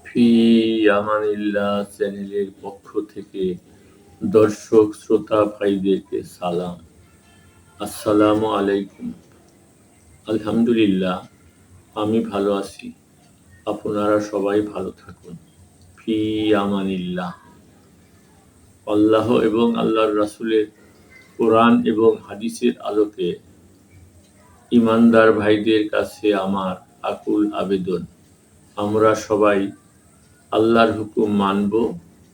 ফি আমানিল্লাহ চ্যানেলের পক্ষ থেকে দর্শক শ্রোতা ভাইদেরকে সালাম। আসসালামু আলাইকুম। আলহামদুলিল্লাহ, আমি ভালো আছি। আপনারা সবাই ভালো থাকুন। ফি আমানিল্লাহ। আল্লাহ এবং আল্লাহর রাসূলের কোরআন এবং হাদিসের আলোকে ঈমানদার ভাইদের কাছে আমার আকুল আবেদন, আমরা সবাই আল্লাহর হুকুম মানব,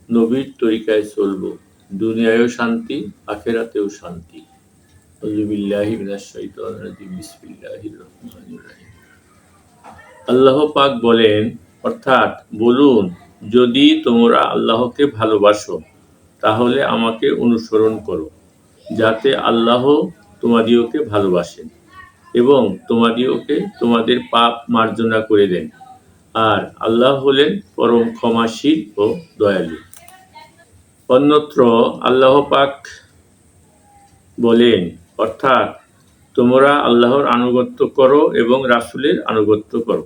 নবীর তরিকায় চলব, দুনিয়ায়ও শান্তি, আখেরাতেও শান্তি। আউযুবিল্লাহি মিনাশ শাইতানির রাজিম। বিসমিল্লাহির রহমানির রহিম। আল্লাহ পাক বলেন, অর্থাৎ বলুন, যদি তোমরা আল্লাহকে ভালোবাসো তাহলে আমাকে অনুসরণ করো, যাতে আল্লাহ তোমাদিওকে ভালোবাসেন এবং তোমাদিওকে তোমাদের পাপ মার্জনা করে দেন। আর আল্লাহ হলেন পরম ক্ষমাশীল ও দয়ালু। অন্যত্র আল্লাহ পাক বলেন, অর্থাৎ তোমরা আল্লাহর আনুগত্য করো এবং রাসূলের আনুগত্য করো।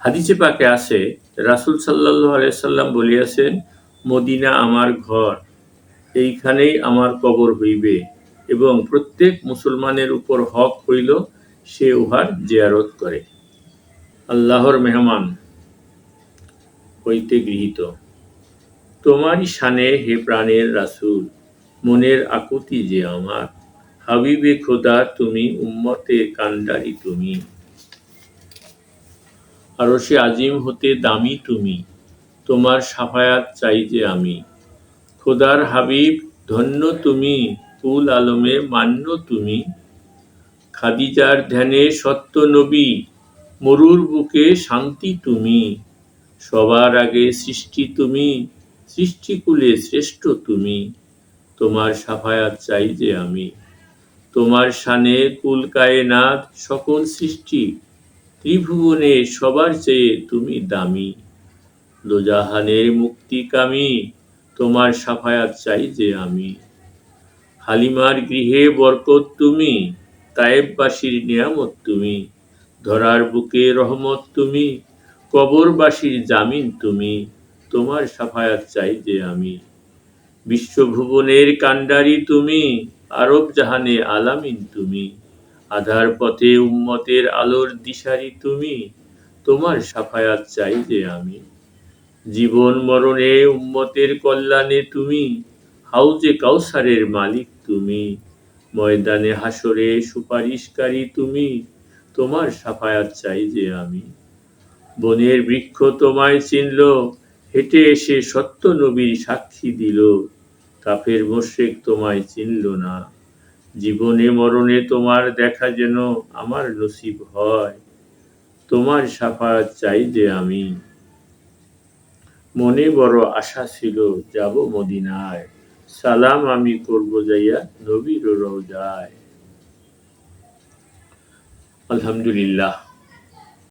হাদিসে পাকে আছে, রাসূল সাল্লাল্লাহু আলাইহি সাল্লাম বলিয়াছেন, মদিনা আমার ঘর, এইখানেই আমার কবর হইবে এবং প্রত্যেক মুসলমানের উপর হক হইল সে উহার জিয়ারত করে। আল্লাহর মেহমান হইতে গৃহীত। তোমারই শানে হে প্রাণের রাসূল, মনের আকুতি যে আমার, হাবিবে খোদা তুমি, উম্মতের কান্ডারি তুমি, আরশে আজিম হতে দামি তুমি, তোমার শাফায়াত চাই যে আমি। খোদার হাবিব ধন্য তুমি, কুল আলমে মান্য তুমি, খাদিজার ধ্যানে সত্য নবী, মরুর বুকে শান্তি তুমি, সবার আগে সৃষ্টি তুমি, সৃষ্টিকুলে শ্রেষ্ঠ তুমি, তোমার শাফায়াত চাই যে আমি। তোমার শানে কুল কায়নাত সকল সৃষ্টি, ত্রিভুবনে সবার চেয়ে তুমি দামি, দোজাহানের মুক্তিকামী, তোমার শাফায়াত চাই যে আমি। হালিমার গৃহে বরকত তুমি, তায়েববাসীর নিয়ামত তুমি, ধরার বুকে রহমত তুমি, কবরবাসীর জামিন তুমি, তোমার শাফায়াত চাই যে আমি। বিশ্বভুবনের কান্ডারি তুমি, আরব জাহানে আলামিন তুমি, আধার পথে উম্মতের আলোর দিশারি তুমি, তোমার শাফায়াত চাই যে আমি। জীবন মরণে উম্মতের কল্যাণে তুমি, হাউজে কাউসারের মালিক তুমি, ময়দানে হাসরে সুপারিশকারী তুমি, তোমার শাফায়াত চাই যে আমি। বনের বৃক্ষ তোমায় চিনল, হেঁটে এসে সত্য নবীর সাক্ষী দিল, কাফের মুশরিক তোমায় চিনল না, জীবনে মরণে তোমার দেখা যেন আমার নসিব হয়, তোমার শাফায়াত চাই যে আমি। মনে বড় আশা ছিল যাব মদিনায়, সালাম আমি করব যাইয়া নবীর রওজায়। আলহামদুলিল্লাহ।